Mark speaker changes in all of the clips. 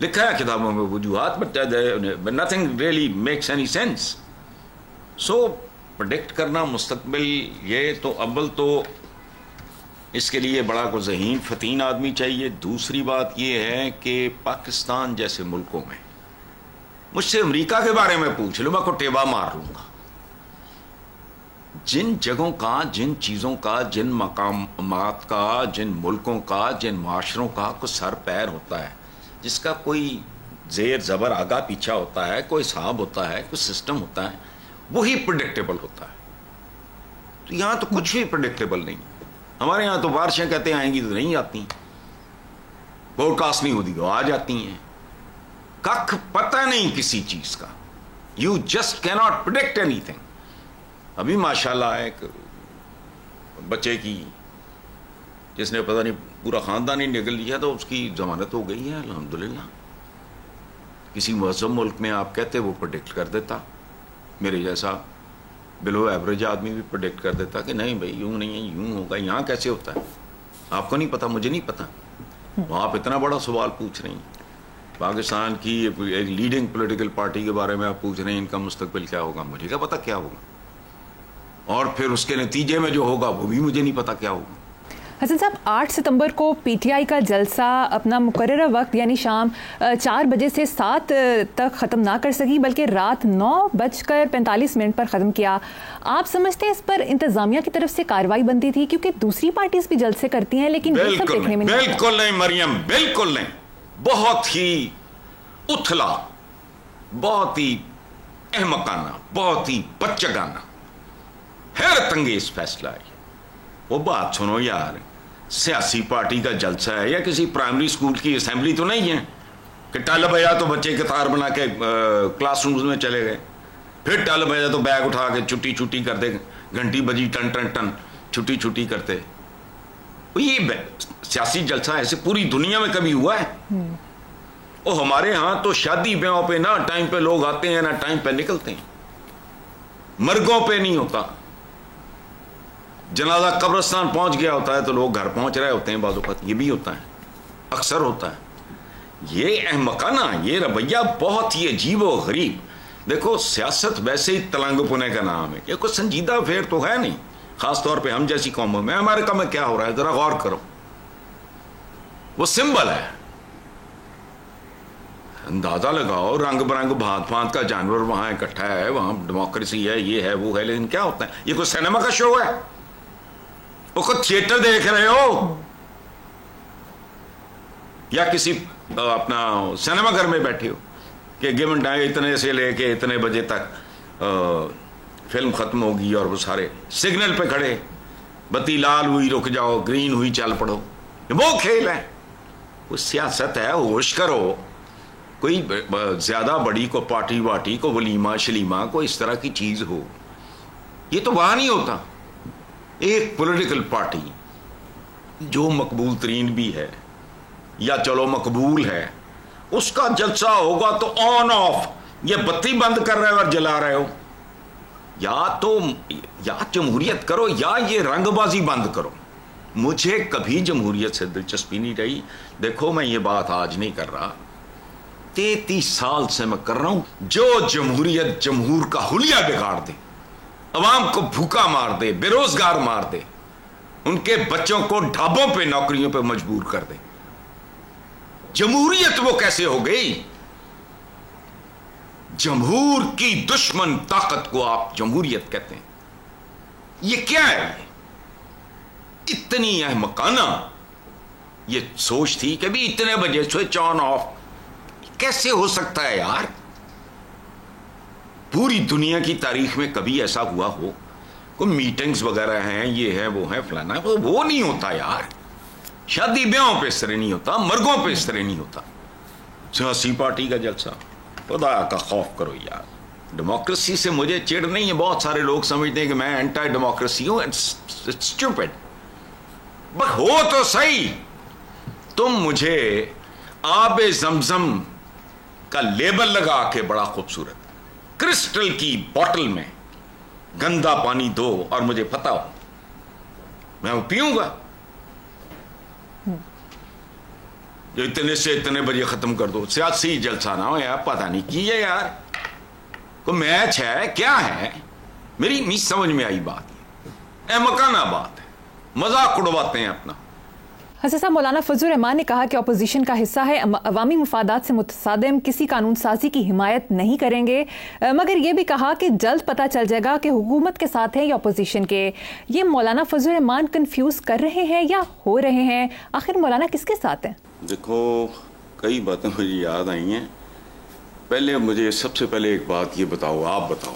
Speaker 1: لکھا ہے کتابوں میں وجوہات، but nothing really makes any sense. So predict کرنا مستقبل، یہ تو اول تو اس کے لیے بڑا کو ذہین فتین آدمی چاہیے. دوسری بات یہ ہے کہ پاکستان جیسے ملکوں میں مجھ سے امریکہ کے بارے میں پوچھ لو، میں کو ٹیبا مار لوں گا. جن جگہوں کا، جن چیزوں کا، جن مقامات کا، جن ملکوں کا، جن معاشروں کا کوئی سر پیر ہوتا ہے، جس کا کوئی زیر زبر آگا پیچھا ہوتا ہے، کوئی حساب ہوتا ہے، کوئی سسٹم ہوتا ہے، وہی پریڈکٹیبل ہوتا ہے. تو یہاں تو کچھ بھی پریڈکٹیبل نہیں. ہمارے یہاں تو بارشیں کہتے ہیں آئیں گی تو نہیں آتی، بروڈ کاسٹ نہیں ہوتی تو آ جاتی ہیں. کخ پتہ نہیں کسی چیز کا. یو جسٹ کی ناٹ پریڈکٹ اینی تھنگ. ابھی ماشاءاللہ ایک بچے کی جس نے پتہ نہیں پورا خاندان ہی نگل لیا تو اس کی ضمانت ہو گئی ہے الحمدللہ. کسی مہذب ملک میں آپ کہتے وہ پریڈکٹ کر دیتا، میرے جیسا بلو ایوریج آدمی بھی پریڈکٹ کر دیتا کہ نہیں بھائی یوں نہیں ہے، یوں ہوگا. یہاں کیسے ہوتا ہے آپ کو نہیں پتا، مجھے نہیں پتا. آپ اتنا بڑا سوال پوچھ رہی ہیں. پاکستان کی ایک لیڈنگ پولیٹیکل پارٹی کے بارے میں آپ پوچھ رہے ہیں ان کا مستقبل کیا ہوگا. مجھے کیا پتا کیا ہوگا، اور پھر اس کے نتیجے میں جو ہوگا وہ بھی مجھے نہیں پتا کیا ہوگا.
Speaker 2: حسن صاحب، 8 ستمبر کو پی ٹی آئی کا جلسہ اپنا مقررہ وقت یعنی شام 4 بجے سے 7 تک ختم نہ کر سکی، بلکہ رات 9:45 پر ختم کیا. آپ سمجھتے ہیں اس پر انتظامیہ کی طرف سے کارروائی بنتی تھی؟ کیونکہ دوسری پارٹیز بھی جلسے کرتی ہیں لیکن یہ سب دیکھنے میں
Speaker 1: بالکل نہیں مریم، بالکل نہیں. بہت ہی اتھلا، بہت ہی احمقانہ، بہت ہی بچگانہ، حیرت انگیز فیصلہ ہے. وہ بات سنو یار، سیاسی پارٹی کا جلسہ ہے یا کسی پرائمری اسکول کی اسمبلی تو نہیں ہے کہ ٹل بجا تو بچے قطار بنا کے کلاس رومز میں چلے گئے، پھر ٹل بجا تو بیگ اٹھا کے چھٹی کر دے، گھنٹی بجی ٹن ٹن ٹن چھٹی کرتے. یہ سیاسی جلسہ ایسے پوری دنیا میں کبھی ہوا ہے؟ اور ہمارے ہاں تو شادی بیاہوں پہ نہ ٹائم پہ لوگ آتے ہیں نہ ٹائم پہ نکلتے ہیں. مرگوں پہ نہیں ہوتا. جنازہ قبرستان پہنچ گیا ہوتا ہے تو لوگ گھر پہنچ رہے ہوتے ہیں. بعض اوقات یہ بھی ہوتا ہے، اکثر ہوتا ہے. یہ احمقانہ، یہ رویہ بہت ہی عجیب و غریب. دیکھو سیاست ویسے ہی تلنگ پنے کا نام ہے، یہ کوئی سنجیدہ افیئر تو ہے نہیں، خاص طور پہ ہم جیسی قوموں میں. امریکہ میں کیا ہو رہا ہے ذرا غور کرو. وہ سمبل ہے، اندازہ لگاؤ، رنگ برنگ بھانت بھانت کا جانور وہاں اکٹھا ہے، وہاں ڈیموکریسی ہے، یہ ہے وہ ہے. لیکن کیا ہوتا ہے؟ یہ کوئی سینما کا شو ہے؟ وہ کوئی تھیٹر دیکھ رہے ہو یا کسی اپنا سینما گھر میں بیٹھے ہو کہ گیون ٹائم اتنے سے لے کے اتنے بجے تک فلم ختم ہوگی اور وہ سارے سگنل پہ کھڑے، بتی لال ہوئی رک جاؤ، گرین ہوئی چل پڑو. وہ کھیل ہے، وہ سیاست ہے. ہوش کرو. کوئی زیادہ بڑی کو پارٹی واٹی کو ولیمہ شلیمہ کو اس طرح کی چیز ہو، یہ تو وہاں نہیں ہوتا. ایک پولیٹیکل پارٹی جو مقبول ترین بھی ہے یا چلو مقبول ہے، اس کا جلسہ ہوگا تو آن آف یہ بتی بند کر رہے ہو اور جلا رہے ہو. یا جمہوریت کرو یا یہ رنگ بازی بند کرو. مجھے کبھی جمہوریت سے دلچسپی نہیں رہی. دیکھو میں یہ بات آج نہیں کر رہا، 33 سال سے میں کر رہا ہوں. جو جمہوریت جمہور کا حلیہ بگاڑ دے، عوام کو بھوکا مار دے، بے روزگار مار دے، ان کے بچوں کو ڈھابوں پہ نوکریوں پہ مجبور کر دے، جمہوریت وہ کیسے ہو گئی؟ جمہور کی دشمن طاقت کو آپ جمہوریت کہتے ہیں. یہ کیا ہے؟ اتنی احمقانہ یہ سوچ تھی کہ بھی اتنے بجے سوئچ آن آف کیسے ہو سکتا ہے یار؟ پوری دنیا کی تاریخ میں کبھی ایسا ہوا ہو؟ کوئی میٹنگز وغیرہ ہیں، یہ ہے وہ ہے فلانا، وہ نہیں ہوتا یار. شادی بیاہوں پہ اس طرح نہیں ہوتا، مرگوں پہ اس طرح نہیں ہوتا. سیاسی پارٹی کا جلسہ، خدا کا خوف کرو یار. ڈیموکریسی سے مجھے چڑ نہیں ہے. بہت سارے لوگ سمجھتے ہیں کہ میں اینٹی ڈیموکریسی ہوں. اسٹوپڈ. بس ہو تو صحیح. تم مجھے آب زمزم کا لیبل لگا کے بڑا خوبصورت کرسٹل کی بوٹل میں گندا پانی دو اور مجھے پتا ہو میں وہ پیوں گا. جو اتنے سے اتنے بجے ختم کر دو. سیاسی جلسہ نہ ہو یار, پتہ نہیں کی ہے یار, کوئی میچ ہے کیا ہے؟ میری نہیں سمجھ میں آئی بات. یہ مکانہ بات ہے, مذاق اڑواتے ہیں اپنا.
Speaker 2: حسن صاحب, مولانا فضل الرحمان نے کہا کہ اپوزیشن کا حصہ ہے, عوامی مفادات سے متصادم کسی قانون سازی کی حمایت نہیں کریں گے, مگر یہ بھی کہا کہ جلد پتہ چل جائے گا کہ حکومت کے ساتھ ہیں یا اپوزیشن کے. یہ مولانا فضل الرحمان کنفیوز کر رہے ہیں یا ہو رہے ہیں؟ آخر مولانا کس کے ساتھ ہیں؟
Speaker 1: دیکھو, کئی باتیں مجھے یاد آئی ہیں. پہلے مجھے سب سے پہلے ایک بات یہ بتاؤ, آپ بتاؤ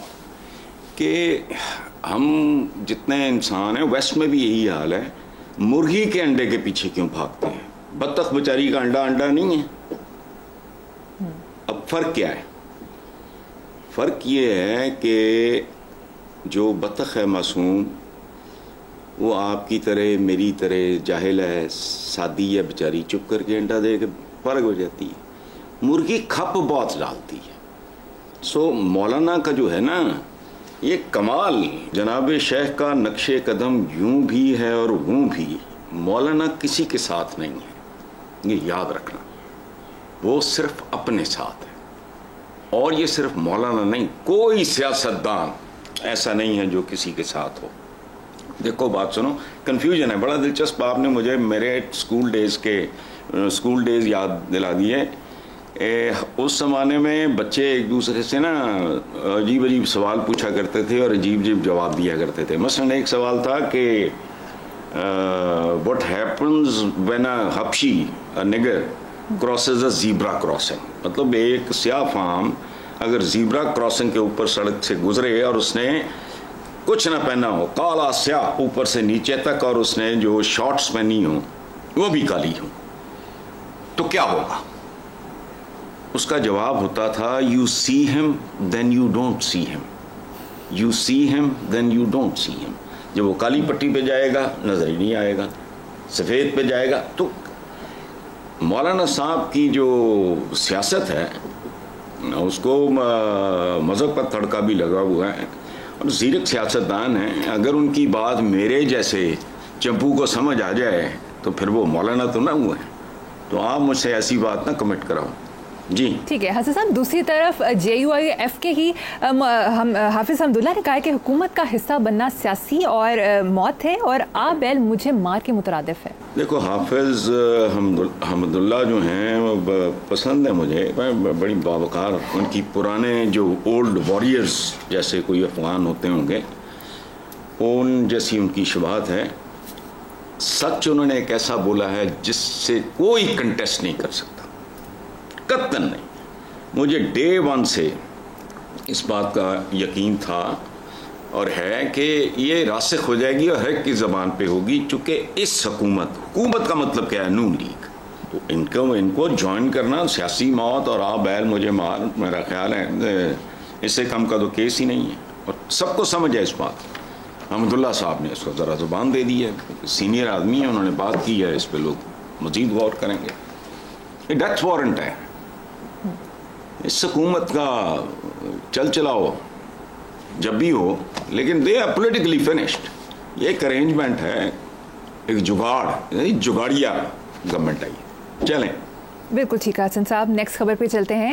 Speaker 1: کہ ہم جتنے انسان ہیں ویسٹ میں بھی یہی حال ہے, مرغی کے انڈے کے پیچھے کیوں بھاگتے ہیں؟ بطخ بیچاری کا انڈا نہیں ہے. اب فرق کیا ہے؟ فرق یہ ہے کہ جو بطخ ہے معصوم, وہ آپ کی طرح میری طرح جاہل ہے, سادی ہے بیچاری, چپ کر کے انڈا دے کے فرق ہو جاتی ہے. مرغی کھپ بہت ڈالتی ہے. سو مولانا کا جو ہے نا یہ کمال, جناب شیخ کا نقش قدم یوں بھی ہے اور ووں بھی. مولانا کسی کے ساتھ نہیں ہے, یہ یاد رکھنا. وہ صرف اپنے ساتھ ہے. اور یہ صرف مولانا نہیں, کوئی سیاستدان ایسا نہیں ہے جو کسی کے ساتھ ہو. دیکھو بات سنو, کنفیوژن ہے بڑا دلچسپ. آپ نے مجھے میرے اسکول ڈیز یاد دلا دیے. اس زمانے میں بچے ایک دوسرے سے نا عجیب عجیب سوال پوچھا کرتے تھے اور عجیب عجیب جواب دیا کرتے تھے. مثلا ایک سوال تھا کہ what happens when a حبشی nigger crosses a zebra crossing. مطلب ایک سیاہ فام اگر زیبرا کراسنگ کے اوپر سڑک سے گزرے اور اس نے کچھ نہ پہنا ہو, کالا سیاہ اوپر سے نیچے تک, اور اس نے جو شارٹس پہنی ہوں وہ بھی کالی ہوں, تو کیا ہوگا؟ اس کا جواب ہوتا تھا you see him then you don't see him, you see him then you don't see him. جب وہ کالی پٹی پہ جائے گا نظر ہی نہیں آئے گا, سفید پہ جائے گا. تو مولانا صاحب کی جو سیاست ہے اس کو مذہب کا تڑکا بھی لگا ہوا ہے, اور زیرک سیاستدان ہیں. اگر ان کی بات میرے جیسے چمپو کو سمجھ آ جائے تو پھر وہ مولانا تو نہ ہوئے. تو آپ مجھ سے ایسی بات نہ کمنٹ کراؤ. جی
Speaker 2: ٹھیک ہے حسن صاحب. دوسری طرف JUIF کے ہی حافظ حمداللہ نے کہا کہ حکومت کا حصہ بننا سیاسی اور موت ہے, اور آ بیل مجھے مار کے مترادف ہے.
Speaker 1: دیکھو حافظ حمداللہ جو ہیں وہ پسند ہیں مجھے, بڑی باوقار. ان کی پرانے جو اولڈ واریئرز جیسے کوئی افغان ہوتے ہوں گے, ان جیسی ان کی شباہت ہے. سچ انہوں نے ایک ایسا بولا ہے جس سے کوئی کنٹیسٹ نہیں کر سکتا, قطعاً نہیں. مجھے ڈے ون سے اس بات کا یقین تھا اور ہے کہ یہ راسخ ہو جائے گی اور ہر ایک کی زبان پہ ہوگی, چونکہ اس حکومت کا مطلب کیا ہے؟ نون لیگ. تو ان کو جوائن کرنا سیاسی موت اور آ بیل مجھے مار, میرا خیال ہے اس سے کم کا تو کیس ہی نہیں ہے. اور سب کو سمجھ ہے اس بات. حمداللہ صاحب نے اس کو ذرا زبان دے دی ہے, سینئر آدمی ہیں, انہوں نے بات کی ہے, اس پہ لوگ مزید غور کریں گے. یہ ڈیتھ وارنٹ ہے اس حکومت کا. چل چلاؤ جب بھی ہو, لیکن دے آر پولیٹیکلی فنشڈ. یہ ایک ارینجمنٹ ہے, ایک جگاڑیا گورنمنٹ آئی. چلیں
Speaker 2: بالکل ٹھیک ہے حسن صاحب. نیکسٹ خبر پہ چلتے ہیں.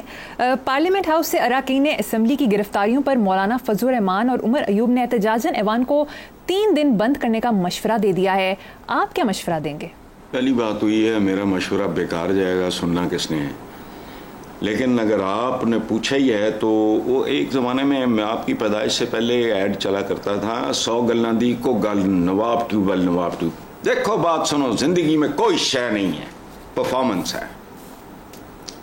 Speaker 2: پارلیمنٹ ہاؤس سے اراکین اسمبلی کی گرفتاریوں پر مولانا فضل الرحمان اور عمر ایوب نے احتجاجاً ایوان کو 3 دن بند کرنے کا مشورہ دے دیا ہے. آپ کیا مشورہ دیں گے؟
Speaker 1: پہلی بات تو یہ ہے, میرا مشورہ بیکار جائے گا, سننا کس نے ہے. لیکن اگر آپ نے پوچھا ہی ہے تو وہ ایک زمانے میں آپ کی پیدائش سے پہلے ایڈ چلا کرتا تھا, 100 گلاں دی کو گل نواب ٹیوبل نواب ٹیوب. دیکھو بات سنو, زندگی میں کوئی شے نہیں ہے, پرفارمنس ہے.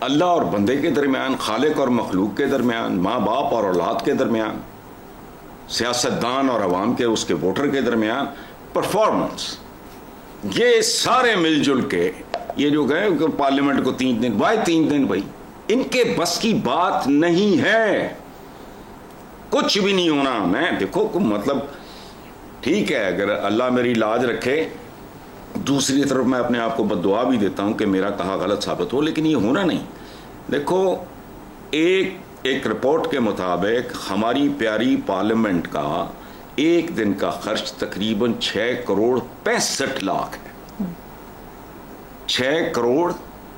Speaker 1: اللہ اور بندے کے درمیان, خالق اور مخلوق کے درمیان, ماں باپ اور اولاد کے درمیان, سیاستدان اور عوام کے اس کے ووٹر کے درمیان پرفارمنس. یہ سارے مل جل کے یہ جو گئے پارلیمنٹ کو 3 دن, وائے 3 دن بھائی, ان کے بس کی بات نہیں ہے. کچھ بھی نہیں ہونا. میں دیکھو مطلب ٹھیک ہے اگر اللہ میری لاج رکھے, دوسری طرف میں اپنے آپ کو بد دعا بھی دیتا ہوں کہ میرا کہا غلط ثابت ہو, لیکن یہ ہونا نہیں. دیکھو ایک رپورٹ کے مطابق ہماری پیاری پارلیمنٹ کا ایک دن کا خرچ تقریباً 6 کروڑ 65 لاکھ ہے. 6 کروڑ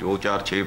Speaker 1: 2, 4, 6,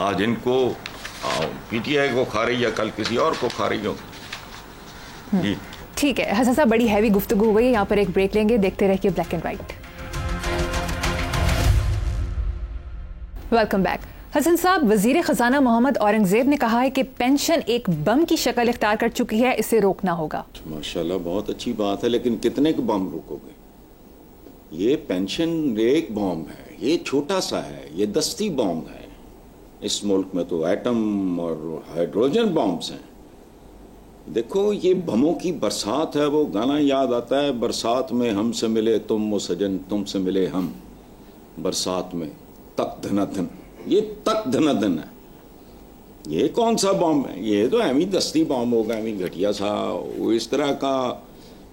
Speaker 1: آج ان کو پی ٹی آئی کو کھا رہی ہے، کل کسی اور کو کھا رہی ہو. جی
Speaker 2: ٹھیک ہے حسن صاحب، بڑی ہیوی گفتگو ہو گئی، یہاں پر ایک بریک لیں گے، دیکھتے رہیے black and white. Welcome back. Hasan صاحب، وزیر خزانہ محمد اورنگزیب نے کہا ہے کہ پینشن ایک بم کی شکل اختیار کر چکی ہے، اسے روکنا ہوگا.
Speaker 1: ماشاءاللہ بہت اچھی بات ہے، لیکن کتنے کو بم روکو گے؟ یہ پینشن ایک بم ہے، یہ چھوٹا سا ہے، یہ دستی بم ہے. اس ملک میں تو ایٹم اور ہائیڈروجن بمز ہیں. دیکھو یہ بموں کی برسات ہے. وہ گانا یاد آتا ہے، برسات میں ہم سے ملے تم و سجن، تم سے ملے ہم برسات میں تک دھنا دھن. یہ تک دھنا دھن ہے. یہ کون سا بم ہے؟ یہ تو ایویں دستی بم ہوگا، ایویں گھٹیا سا. وہ اس طرح کا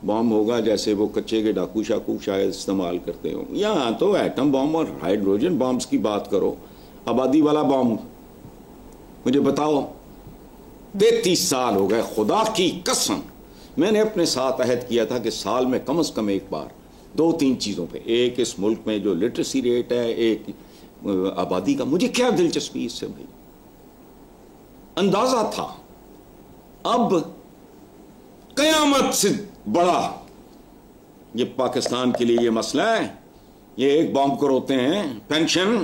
Speaker 1: بم ہوگا جیسے وہ کچے کے ڈاکو شاکو شاید استعمال کرتے ہوں. یہاں تو ایٹم بم اور ہائیڈروجن بمز کی بات کرو. آبادی والا بم مجھے بتاؤ. 33 سال ہو گئے، خدا کی قسم میں نے اپنے ساتھ عہد کیا تھا کہ سال میں کم از کم ایک بار 2-3 چیزوں پہ، ایک اس ملک میں جو لٹریسی ریٹ ہے، ایک آبادی کا. مجھے کیا دلچسپی اس سے بھائی؟ اندازہ تھا. اب قیامت سے بڑا یہ پاکستان کے لیے یہ مسئلہ ہے. یہ ایک بم کو روکتے ہیں، پینشن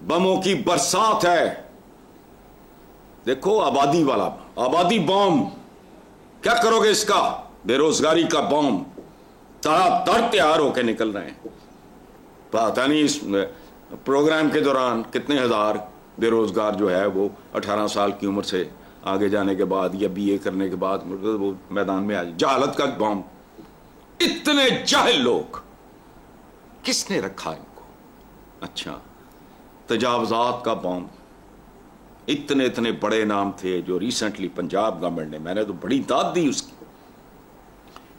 Speaker 1: بموں کی برسات ہے. دیکھو آبادی والا، آبادی بم کیا کرو گے اس کا؟ بے روزگاری کا بم تڑ تیار ہو کے نکل رہے ہیں. پتہ نہیں اس پروگرام کے دوران کتنے ہزار بے روزگار جو ہے وہ 18 سال کی عمر سے آگے جانے کے بعد یا بی اے کرنے کے بعد وہ میدان میں آ جائے. جہالت کا بم. اتنے جاہل لوگ کس نے رکھا ان کو؟ اچھا تجاوزات کا بم. اتنے بڑے نام تھے جو ریسنٹلی پنجاب گورنمنٹ نے، میں نے تو بڑی داد دی اس کی.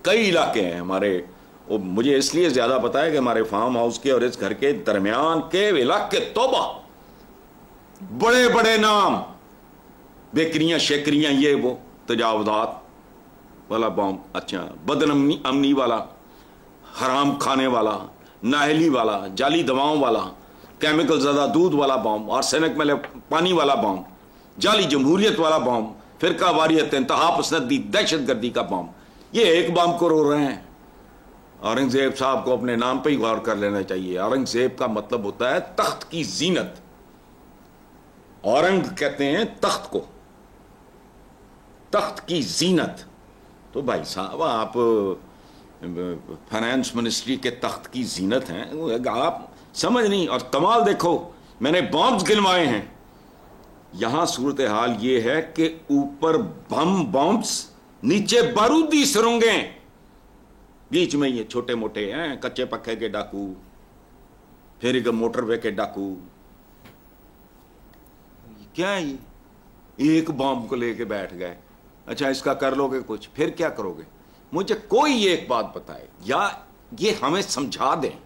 Speaker 1: کئی علاقے ہیں ہمارے، مجھے اس لیے زیادہ پتا ہے کہ ہمارے فارم ہاؤس کے اور اس گھر کے درمیان کے علاقے توبہ، بڑے بڑے نام، بیکریاں شیکریاں، یہ وہ تجاوزات والا بم. اچھا بدن امنی والا، حرام کھانے والا، نااہلی والا، جعلی دواؤں والا، کیمیکل زدہ دودھ والا بم، آرسینک ملے پانی والا بم، جعلی جمہوریت والا بم، فرقہ واریت، انتہا پسندی، دہشت گردی کا بم. یہ ایک بم کو رو رہے ہیں. اورنگزیب صاحب کو اپنے نام پہ ہی غور کر لینا چاہیے. اورنگزیب کا مطلب ہوتا ہے تخت کی زینت. اورنگ کہتے ہیں تخت کو، تخت کی زینت. تو بھائی صاحب آپ فائنانس منسٹری کے تخت کی زینت ہیں، آپ سمجھ نہیں. اور کمال دیکھو، میں نے بمز گنوائے ہیں. یہاں صورتحال یہ ہے کہ اوپر بمز، نیچے بارودی سرنگیں، بیچ میں یہ چھوٹے موٹے ہیں کچے پکے کے ڈاکو، پھر ایک موٹر وے کے ڈاکو. کیا ہے یہ؟ ایک بم کو لے کے بیٹھ گئے. اچھا اس کا کر لو گے کچھ، پھر کیا کرو گے؟ مجھے کوئی ایک بات بتائے یا یہ ہمیں سمجھا دیں.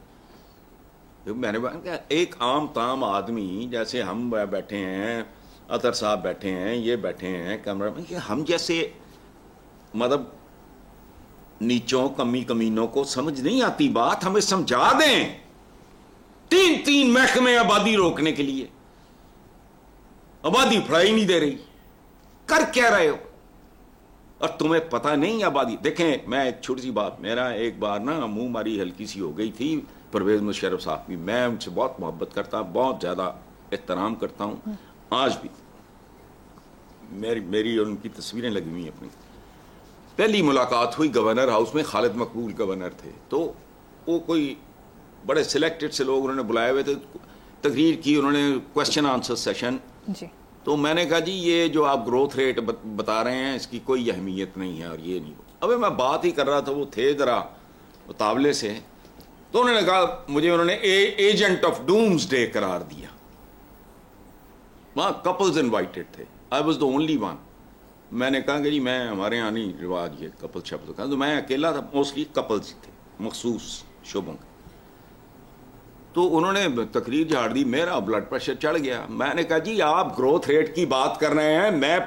Speaker 1: میں نے کہا ایک عام تام آدمی جیسے ہم بیٹھے ہیں، اطہر صاحب بیٹھے ہیں، یہ بیٹھے ہیں کیمرہ میں، کہ ہم جیسے مطلب نیچوں کمینوں کو سمجھ نہیں آتی بات، ہمیں سمجھا دیں. 3 محکمے آبادی روکنے کے لیے، آبادی پڑھائی نہیں دے رہی. کر کیا رہے ہو؟ اور تمہیں پتہ نہیں آبادی. دیکھیں میں ایک چھوٹی سی بات، میرا ایک بار نا منہ ماری ہلکی سی ہو گئی تھی پرویز مشرف صاحب کی. میں ان سے بہت محبت کرتا ہوں، بہت زیادہ احترام کرتا ہوں آج بھی. میری اور ان کی تصویریں لگی ہوئی ہیں اپنی. پہلی ملاقات ہوئی گورنر ہاؤس میں، خالد مقبول گورنر تھے. تو وہ کوئی بڑے سلیکٹڈ سے لوگ انہوں نے بلائے ہوئے تھے، تقریر کی انہوں نے، کوشچن آنسر سیشن.
Speaker 2: جی.
Speaker 1: تو میں نے کہا جی یہ جو آپ گروتھ ریٹ بتا رہے ہیں اس کی کوئی اہمیت نہیں ہے اور یہ نہیں. ابھی میں بات ہی کر رہا تھا، وہ تھے ذرا مطابلے سے. تو انہوں نے کہا مجھے، انہوں نے ایجنٹ آف ڈومز ڈے قرار دیا. وہاں کپلز انوائٹڈ تھے، I was the only one. میں نے کہا کہ جی میں، ہمارے یہاں نہیں رواج یہ کپل شپل کا. تو میں اکیلا تھا، موسٹلی کپلز تھے مخصوص شعبوں کے. تو انہوں نے تقریر جھاڑ دی، میرا بلڈ پریشر چڑھ گیا. میں نے کہا جی آپ گروتھ ریٹ کی بات کر رہے ہیں، میں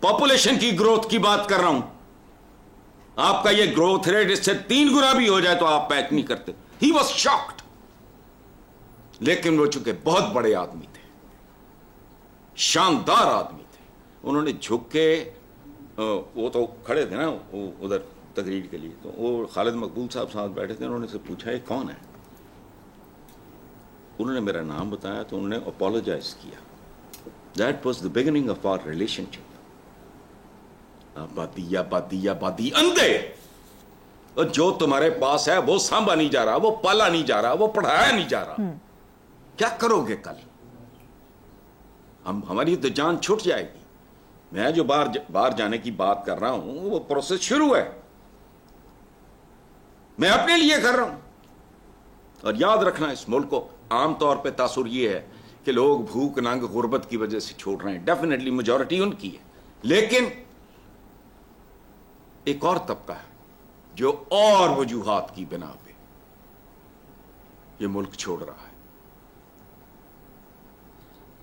Speaker 1: پاپولیشن کی گروتھ کی بات کر رہا ہوں. آپ کا یہ گروتھ ریٹ اس سے 3 گنا بھی ہو جائے تو آپ پیچ نہیں کرتے. He was shocked. لیکن وہ چونکہ بہت بڑے آدمی تھے، شاندار آدمی تھے. انہوں نے جھک کے, وہ تو کھڑے تھے نا ادھر تقریر کے لیے, تو وہ خالد مقبول صاحب ساتھ بیٹھے تھے. انہوں نے سے پوچھا یہ کون ہے؟ انہوں نے میرا نام بتایا تو انہوں نے اپولوجائز کیا. That was the beginning of our relationship. آبادی اندھے, اور جو تمہارے پاس ہے وہ سانبھا نہیں جا رہا, وہ پالا نہیں جا رہا, وہ پڑھایا نہیں جا رہا, کیا کرو گے کل؟ ہماری تو جان چھٹ جائے گی. میں جو باہر جانے کی بات کر رہا ہوں وہ پروسیس شروع ہے, میں اپنے لیے کر رہا ہوں. اور یاد رکھنا اس ملک کو عام طور پہ تاثر یہ ہے کہ لوگ بھوک ننگ غربت کی وجہ سے چھوڑ رہے ہیں. ڈیفینیٹلی میجورٹی ان کی ہے, لیکن ایک اور طبقہ ہے جو اور وجوہات کی بنا پہ یہ ملک چھوڑ رہا ہے.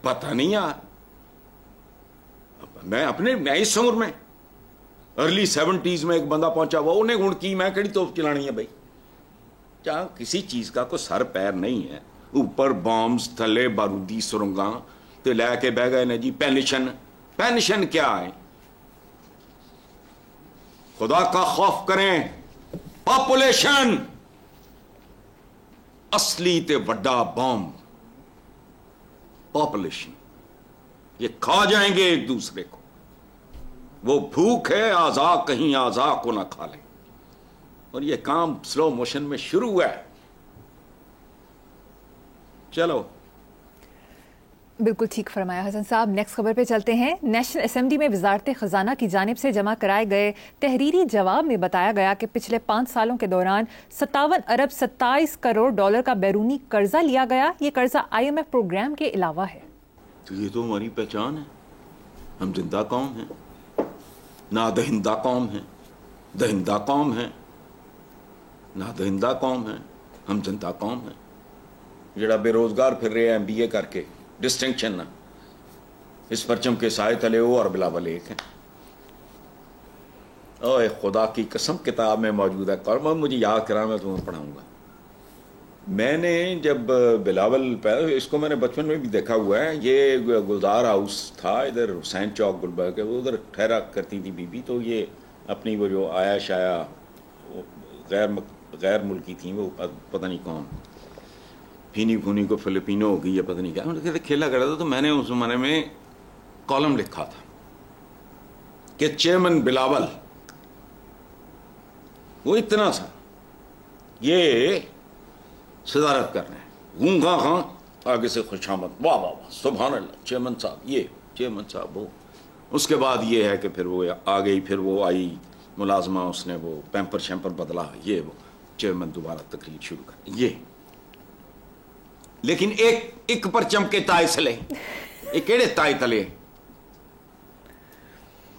Speaker 1: پتہ نہیں یار, میں اس عمر میں ارلی 70s میں ایک بندہ پہنچا ہوا, انہیں گھڑ کی میں کڑی توپ چلانی ہے بھائی. جہاں کسی چیز کا کوئی سر پیر نہیں ہے, اوپر بامز تھلے بارودی سرنگاں تو لے کے بہ گئے نا جی پینشن کیا ہے؟ خدا کا خوف کریں. پاپولیشن اصلی تے وڈا بام پاپولیشن, یہ کھا جائیں گے ایک دوسرے کو. وہ بھوک ہے آزا کہیں آزا کو نہ کھا لیں, اور یہ کام سلو موشن میں شروع ہے. چلو
Speaker 2: بالکل ٹھیک فرمایا حسن صاحب. نیکسٹ خبر پہ چلتے ہیں. نیشنل اسمبلی میں وزارت خزانہ کی جانب سے جمع کرائے گئے تحریری جواب میں بتایا گیا کہ پچھلے 5 سالوں کے دوران 57 ارب 27 کروڑ ڈالر کا بیرونی قرضہ لیا گیا. یہ قرضہ IMF پروگرام کے علاوہ ہے.
Speaker 1: تو یہ تو ہماری پہچان ہے, ہم زندہ قوم ہیں, نہ دہندہ قوم ہیں. دہندہ قوم ہے نہ دہندہ قوم ہے, ہم زندہ قوم ہیں. جڑا بے روزگار پھر رہے ہیں MBA کر کے, ڈسٹنکشن نہ, اس پرچم کے سائے تلے وہ اور بلاول ایک ہیں. اوے خدا کی قسم کتاب میں موجود ہے, مجھے یاد کرا, میں تمہیں پڑھاؤں گا. میں نے جب بلاول اس کو میں نے بچپن میں بھی دیکھا ہوا ہے. یہ گلزار ہاؤس تھا ادھر حسین چوک گلبرگ, وہ ادھر ٹھہرا کرتی تھی بی بی. تو یہ اپنی وہ جو آیا شایا غیر ملکی تھیں, وہ پتہ نہیں کون, پھینی پھونی کو فلپینو ہو گئی یا پتہ نہیں کیا, کھیلا کرا تھا. تو میں نے اس زمانے میں کالم لکھا تھا کہ چیئرمین بلاول وہ اتنا سا یہ صدارت کر رہے ہیں, گونگا خاں آگے سے خوشامد, واہ واہ واہ سبحان اللہ, چیئرمین صاحب یہ, چیئرمین صاحب وہ. اس کے بعد یہ ہے کہ پھر وہ آ گئی, پھر وہ آئی ملازمہ, اس نے وہ پیمپر شیمپر بدلا, یہ وہ چیئرمین دوبارہ تقریر شروع کر یہ. لیکن ایک پرچم کے تائے سلے, ایک کیڑے تائے تلے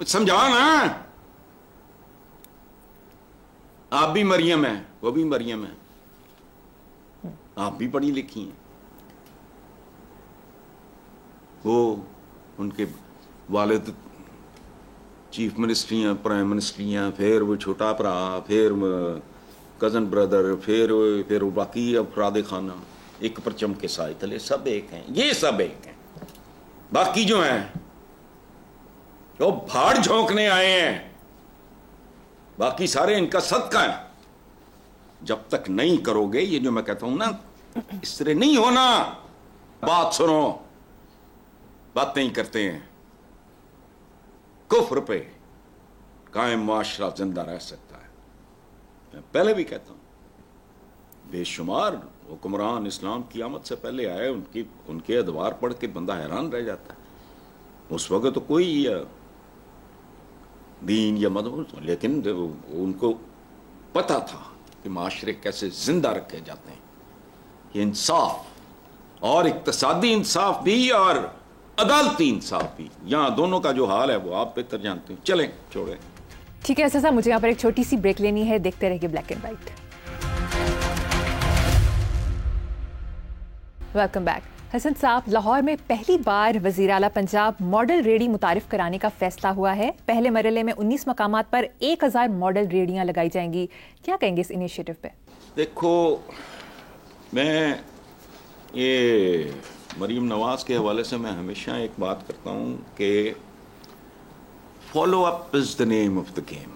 Speaker 1: سمجھا نا. آپ بھی مریم ہیں, وہ بھی مریم ہے, آپ بھی پڑھی لکھی ہیں. وہ ان کے والد چیف منسٹری ہیں, پرائم منسٹری ہیں, پھر وہ چھوٹا بھرا, پھر کزن بردر, پھر باقی افراد خانہ. ایک پرچم کے سائے تلے سب ایک ہیں, یہ سب ایک ہیں. باقی جو ہیں وہ بھاڑ جھونکنے آئے ہیں, باقی سارے ان کا صدقہ ہے. جب تک نہیں کرو گے یہ جو میں کہتا ہوں نا, اس طرح نہیں ہونا. بات سنو, باتیں ہی کرتے ہیں. کفر پہ قائم معاشرہ زندہ رہ سکتا ہے. میں پہلے بھی کہتا ہوں, بے شمار حکمران اسلام کی آمد سے پہلے آئے, ان کے ادوار پڑھ کے بندہ حیران رہ جاتا ہے. اس وقت تو کوئی دین یا مذہب, لیکن ان کو پتہ تھا کہ معاشرے کیسے زندہ رکھے جاتے ہیں. یہ انصاف, اور اقتصادی انصاف بھی اور عدالتی انصاف بھی, یہاں دونوں کا جو حال ہے وہ آپ بہتر جانتے ہیں. چلیں چھوڑیں.
Speaker 2: ٹھیک ہے ایسا صاحب, مجھے یہاں پر ایک چھوٹی سی بریک لینی ہے. دیکھتے رہیے black and white. Welcome back. Hasan صاحب, لاہور میں پہلی بار وزیر اعلیٰ پنجاب ماڈل ریڑھی متعارف کرانے کا فیصلہ ہوا ہے. پہلے مرحلے میں 19 مقامات پر 1000 ماڈل ریڑھیاں لگائی جائیں گی. کیا کہیں گے اس انیشیٹو پہ؟
Speaker 1: دیکھو, میں یہ مریم نواز کے حوالے سے میں ہمیشہ ایک بات کرتا ہوں کہ follow up is the name of the game,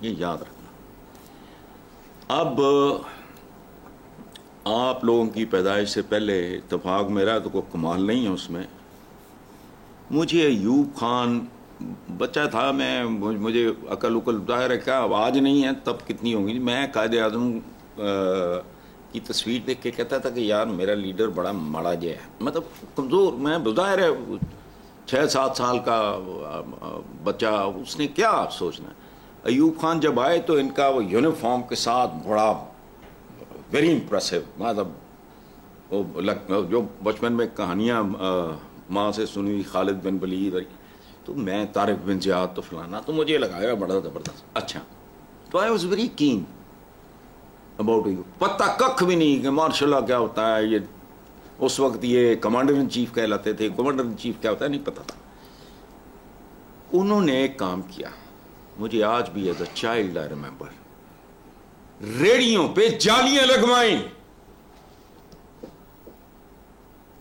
Speaker 1: یہ یاد رکھنا. اب آپ لوگوں کی پیدائش سے پہلے اتفاق میرا تو کوئی کمال نہیں ہے اس میں. مجھے ایوب خان بچہ تھا میں، مجھے عقل ظاہر ہے کیا آج نہیں ہے تب کتنی ہوگی. میں قائد اعظم کی تصویر دیکھ کے کہتا تھا کہ یار میرا لیڈر بڑا ماڑا جے ہے، مطلب کمزور. میں ظاہر ہے 6-7 سال کا بچہ، اس نے کیا سوچنا. ایوب خان جب آئے تو ان کا وہ یونیفارم کے ساتھ بڑا ویری امپریسو، مطلب وہ جو بچپن میں کہانیاں ماں سے سنی خالد بن ولید، تو میں طارق بن زیاد تو فلانا، تو مجھے لگایا بڑا زبردست. اچھا تو I was very keen about you. پتہ کخ بھی نہیں کہ مارشل لا کیا ہوتا ہے. یہ اس وقت یہ کمانڈر ان چیف کہلاتے تھے. کمانڈر ان چیف کیا ہوتا ہے نہیں پتا تھا. انہوں نے ایک کام کیا، مجھے آج بھی as a child I remember, ریڑیوں پہ جالیاں لگوائیں.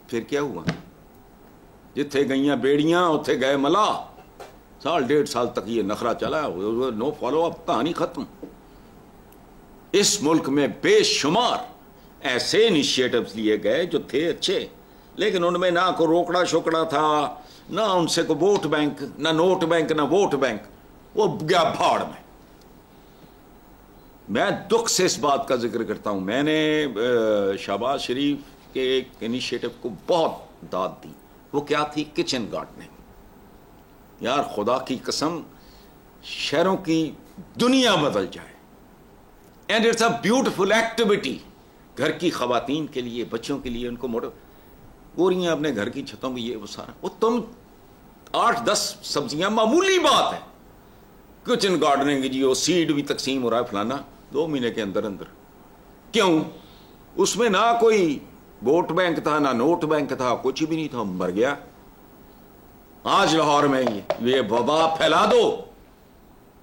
Speaker 1: پھر کیا ہوا، جتھے گئیاں بیڑیاں اتھے گئے ملا. 1.5 سال تک یہ نخرہ چلا، نو فالو اپ، کہانی ختم. اس ملک میں بے شمار ایسے انیشیٹوز لیے گئے جو تھے اچھے، لیکن ان میں نہ کوئی روکڑا شوکڑا تھا، نہ ان سے کوئی ووٹ بینک، نہ نوٹ بینک، نہ ووٹ بینک. وہ گیا بھاڑ میں. میں دکھ سے اس بات کا ذکر کرتا ہوں. میں نے شہباز شریف کے ایک انیشیٹو کو بہت داد دی. وہ کیا تھی؟ Kitchen gardening. یار خدا کی قسم شہروں کی دنیا بدل جائے. And it's a beautiful activity. گھر کی خواتین کے لیے، بچوں کے لیے، ان کو موٹر گوریاں اپنے گھر کی چھتوں میں، یہ وہ سارا. وہ تم 8-10 سبزیاں معمولی بات ہے. کچن گارڈننگ جی، وہ سیڈ بھی تقسیم ہو رہا ہے فلانا 2 مہینے کے اندر اندر. کیوں؟ اس میں نہ کوئی ووٹ بینک تھا، نہ نوٹ بینک تھا، کچھ بھی نہیں تھا. مر گیا. آج لاہور میں یہ وبا پھیلا دو،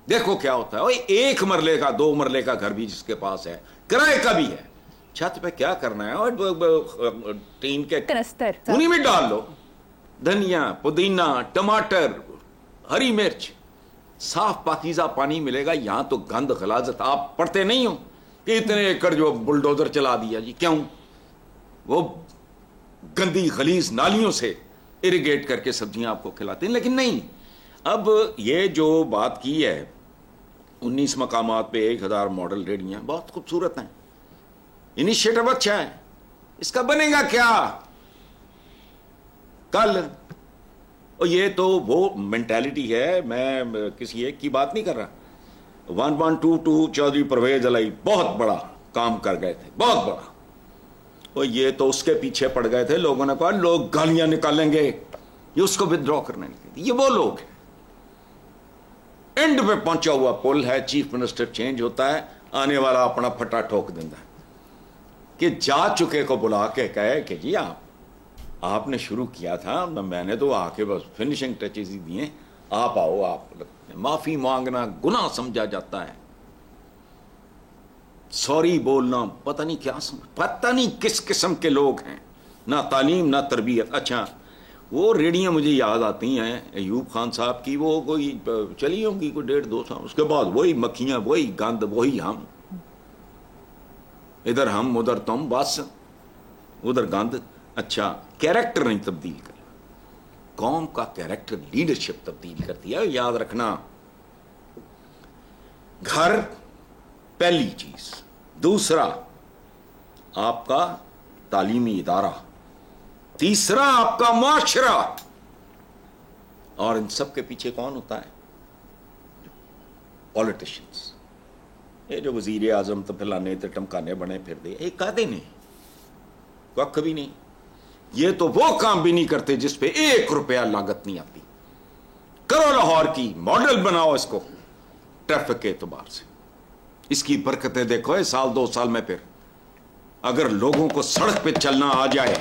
Speaker 1: دیکھو کیا ہوتا ہے. 1 مرلے کا 2 مرلے کا گھر بھی جس کے پاس ہے، کرائے کا بھی ہے، چھت پہ کیا کرنا ہے، اور ٹین کے
Speaker 2: کنستر
Speaker 1: انہیں میں ڈال لو. دھنیا، پودینہ، ٹماٹر، ہری مرچ، صاف پاکیزہ پانی ملے گا. یہاں تو گند غلاظت. آپ پڑھتے نہیں ہو کہ اتنے ایکڑ جو بلڈوزر چلا دیا جی. کیوں؟ وہ گندی خلیز نالیوں سے اریگیٹ کر کے سبزیاں آپ کو کھلاتے ہیں. لیکن نہیں. اب یہ جو بات کی ہے 19 مقامات پہ 1000 ماڈل ریڑیاں، بہت خوبصورت ہیں. انیشیٹو اچھا ہے. اس کا بنے گا کیا کل؟ اور یہ تو وہ مینٹیلٹی ہے. میں کسی ایک کی بات نہیں کر رہا. 1122 چودھری پرویز علی بہت بڑا کام کر گئے تھے، بہت بڑا. اور یہ تو اس کے پیچھے پڑ گئے تھے. لوگوں نے کہا لوگ گالیاں نکالیں گے، یہ اس کو ودرا کرنے لگے. یہ وہ لوگ ہیں. اینڈ پہ پہنچا ہوا پل ہے. چیف منسٹر چینج ہوتا ہے، آنے والا اپنا پھٹا ٹھوک دیتا ہے کہ جا چکے کو بلا کے کہے کہ جی آپ نے شروع کیا تھا، میں نے تو آ کے بس فنیشنگ ٹچز ہی دیے، آپ آؤ. آپ معافی مانگنا گناہ سمجھا جاتا ہے. سوری بولنا پتہ نہیں کیا پتہ نہیں کس قسم کے لوگ ہیں. نہ تعلیم نہ تربیت. اچھا وہ ریڑیاں مجھے یاد آتی ہیں ایوب خان صاحب کی. وہ کوئی چلی ہوں گی کوئی 1.5-2 سال. اس کے بعد وہی مکھیاں، وہی گند، وہی ہم. ادھر ہم ادھر تم، بس ادھر گند. اچھا کیریکٹر نہیں تبدیل کر. قوم کا کیریکٹر لیڈرشپ تبدیل کرتی ہے. یاد رکھنا، گھر پہلی چیز. دوسرا آپ کا تعلیمی ادارہ. تیسرا آپ کا معاشرہ. اور ان سب کے پیچھے کون ہوتا ہے؟ پولیٹیشنز. یہ جو وزیر اعظم تو پھلانے تو ٹمکانے بنے پھر دے، ایک قاعدے نہیں، وقت بھی نہیں. یہ تو وہ کام بھی نہیں کرتے جس پہ 1 روپیہ لاگت نہیں آتی. کرو لاہور کی ماڈل بناؤ اس کو ٹریفک کے اعتبار سے. اس کی برکتیں دیکھو 1-2 سال میں. پھر اگر لوگوں کو سڑک پہ چلنا آ جائے،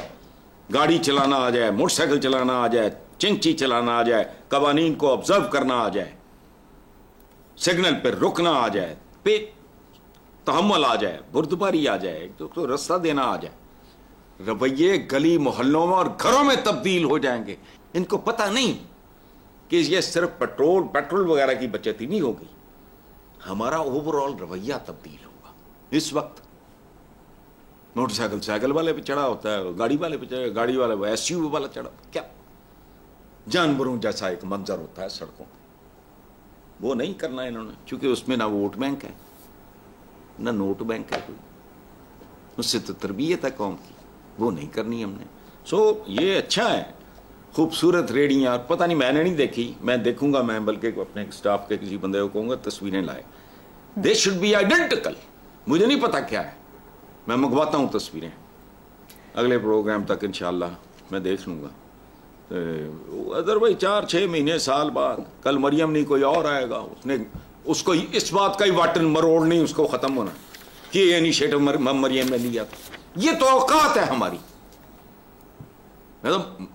Speaker 1: گاڑی چلانا آ جائے، موٹر سائیکل چلانا آ جائے، چنچی چلانا آ جائے، قوانین کو آبزرو کرنا آ جائے، سگنل پہ رکنا آ جائے، پہ تحمل آ جائے، بردباری آ جائے، تو رستہ دینا آ جائے، رویے گلی محلوں میں اور گھروں میں تبدیل ہو جائیں گے. ان کو پتہ نہیں کہ یہ صرف پیٹرول وغیرہ کی بچت ہی نہیں ہوگی, ہمارا اوور آل رویہ تبدیل ہوگا. اس وقت موٹر سائیکل والے پہ چڑھا ہوتا ہے, گاڑی والے پہ چڑھا, گاڑی والا ایس یو والا چڑھا, کیا جانوروں جیسا ایک منظر ہوتا ہے سڑکوں پہ. وہ نہیں کرنا انہوں نے, چونکہ اس میں نہ ووٹ بینک ہے نہ نوٹ بینک ہے کوئی, اس سے تو تربیت ہے قوم کی, وہ نہیں کرنی ہم نے. سو یہ اچھا ہے, خوبصورت ریڑیاں, پتہ نہیں میں نے نہیں دیکھی, میں دیکھوں گا, میں بلکہ اپنے اسٹاف کے کسی بندے کو کہوں گا تصویریں لائے. They should be identical. مجھے نہیں پتا کیا ہے, میں منگواتا ہوں تصویریں, اگلے پروگرام تک انشاءاللہ میں دیکھ لوں گا. ادر وائز 4-6 مہینے سال بعد کل مریم نہیں کوئی اور آئے گا, اس کو اس بات کا ہی واٹن مروڑ نہیں اس کو ختم ہونا کہ یہ انیشیٹو مریم نے لیا تھا. یہ تو اوقات ہے ہماری.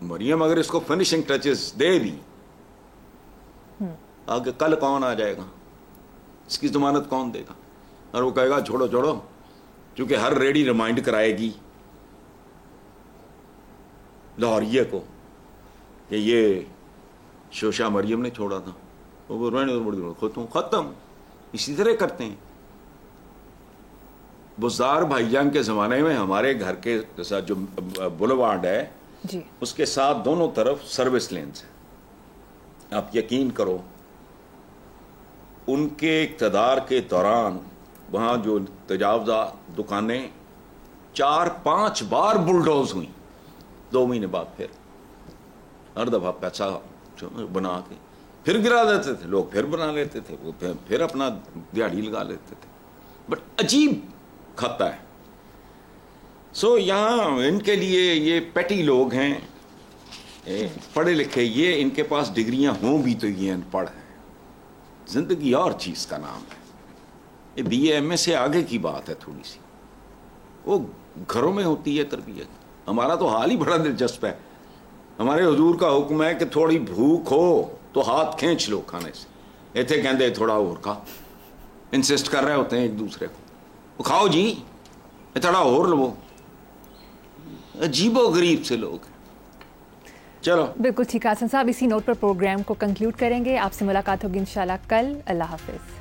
Speaker 1: مریم اگر اس کو فنشنگ ٹچز دے دی, آگے کل کون آ جائے گا, اس کی ضمانت کون دے گا؟ اور وہ کہے گا چھوڑو چھوڑو, چونکہ ہر ریڈی ریمائنڈ کرائے گی لاہوریے کو کہ یہ شوشا مریم نے چھوڑا تھا, وہ ختم. اسی طرح کرتے ہیں. بزار بھائی جان کے زمانے میں ہمارے گھر کے ساتھ جو بولوارڈ ہے
Speaker 2: جی, اس
Speaker 1: کے ساتھ دونوں طرف سروس لینز ہیں. آپ یقین کرو ان کے اقتدار کے دوران وہاں جو تجاوزہ دکانیں 4-5 بار بلڈوز ہوئیں, 2 مہینے بعد پھر ہر دفعہ پیسہ بنا کے پھر گرا دیتے تھے لوگ, پھر بنا لیتے تھے, وہ پھر اپنا دیہڑی لگا لیتے تھے. بٹ عجیب خطہ ہے. سو یہاں ان کے لیے یہ پیٹی لوگ ہیں, پڑھے لکھے, یہ ان کے پاس ڈگریاں ہوں بھی تو یہ ان پڑھ ہیں. زندگی اور چیز کا نام ہے. یہ بی اے ایم اے سے آگے کی بات ہے تھوڑی سی, وہ گھروں میں ہوتی ہے تربیت. ہمارا تو حال ہی بڑا دلچسپ ہے. ہمارے حضور کا حکم ہے کہ تھوڑی بھوک ہو تو ہاتھ کھینچ لو کھانے سے. ایتھے کہندے تھوڑا اور کھا, انسسٹ کر رہے ہوتے ہیں ایک دوسرے کو, وہ کھاؤ جی, تھوڑا اور لو. عجیب و غریب سے لوگ. چلو
Speaker 2: بالکل ٹھیک ہے حسن صاحب, اسی نوٹ پر پروگرام کو کنکلیوڈ کریں گے. آپ سے ملاقات ہوگی انشاءاللہ کل. اللہ حافظ.